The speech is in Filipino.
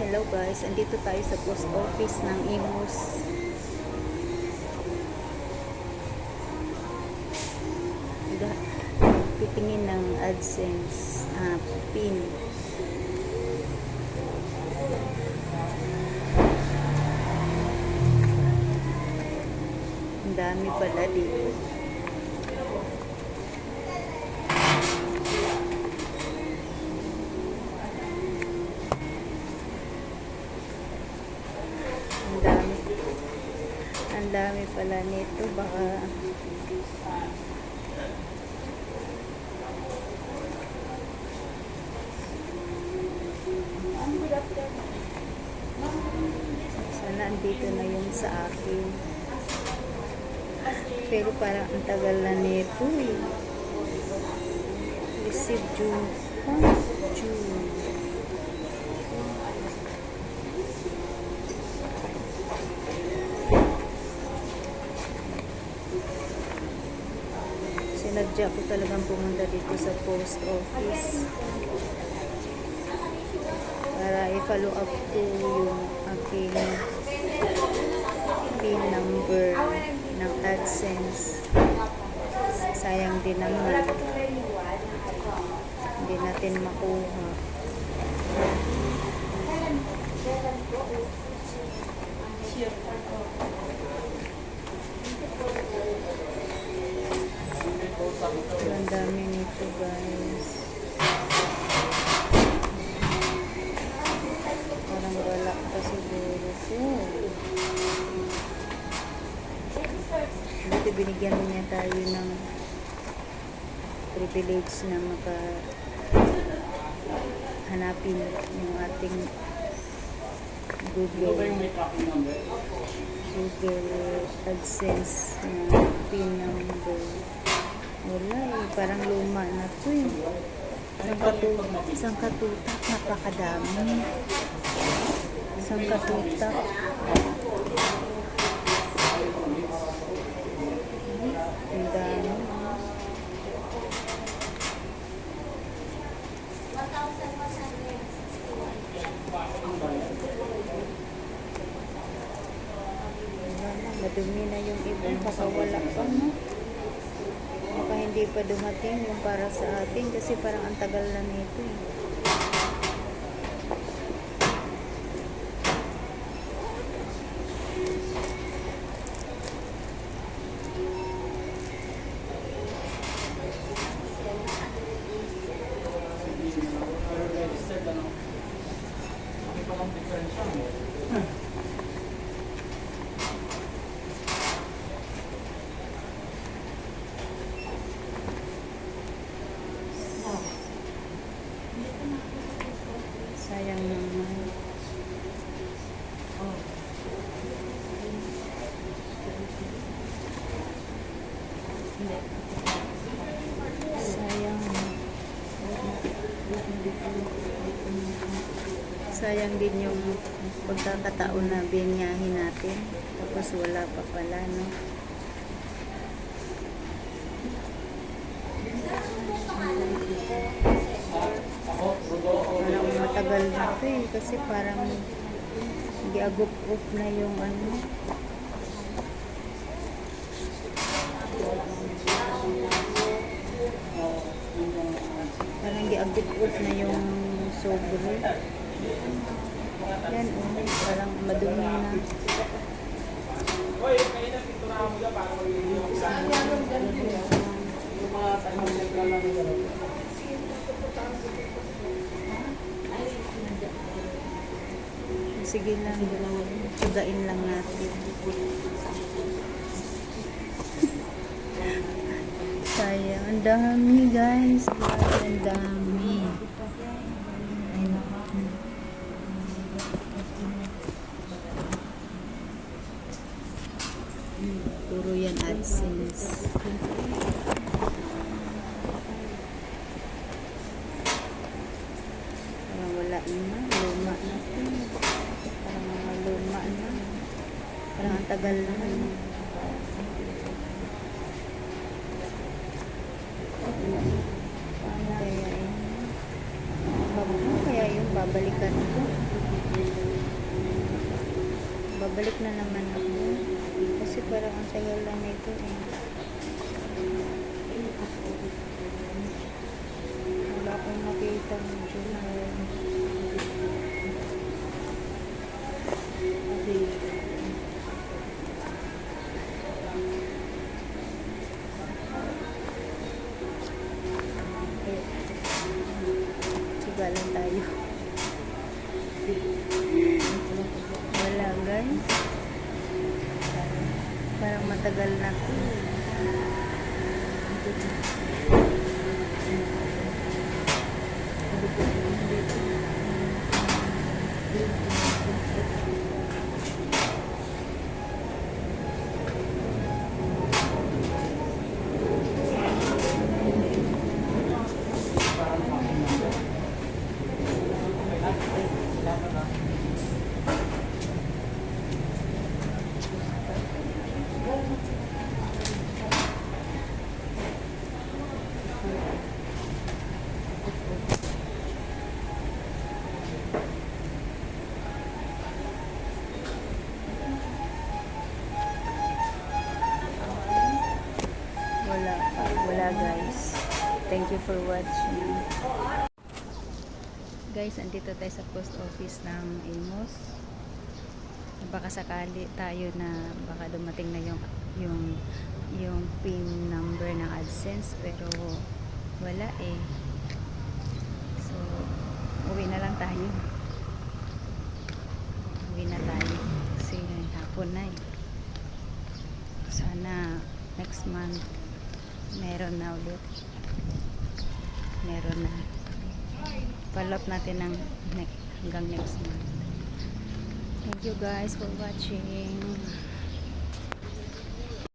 Hello guys, andito tayo sa post office ng Imus. Titingin ng AdSense pin. Ang dami pala dito. Ang dami pala nito, baka sana andito na yung sa akin, pero parang ang tagal na nito eh. Receive June. Sinadya ko talagang pumunta dito sa post office para i-follow up ko yung aking PIN number ng AdSense. Sayang din naman, hindi natin makuha. Ang dami nito guys. Parang wala pa siguro po. Buti binigyan niya tayo ng privilege na hanapin yung ating Google AdSense na PIN number. Wala eh, parang luma na to eh. Isang katutak, napakadami. Isang katutak. Ang dami. Madumi na yung iba, baka wala pa, no? Baka hindi pa dumating yung para sa atin kasi parang ang tagal na nito eh. Sayang naman. Sayang din yung pagkakataon na binyahin natin. Tapos wala pa pala, no? Parang matagal na ito eh, kasi parang giagop-up na yung ano. Parang giagop-up na yung sobre. Yan parang madumi na. Sige lang, tsugain lang natin. Sayang, ang dami guys. Ang dami. Puro yan AdSense. Parang wala na, luma na. Parang mga luma na. Parang ang tagal na. Paano kaya yun? Kaya yung babalikan ko. balik na naman ako. Kasi parang ang tagal lang nito eh. Wala akong makita ng journal. Tiga lang tayo. Wala guys. Parang matagal na to. Wala guys. Thank you for watching. Guys, andito tayo sa post office ng Amos. Baka sakali tayo na baka dumating na yung pin number ng AdSense, pero wala eh. So, uwi na lang tayo. Uwi na tayo. Kasi hapon na eh. Sana next month meron na ulit. Meron na. Follow up natin hanggang next month. Thank you guys for watching.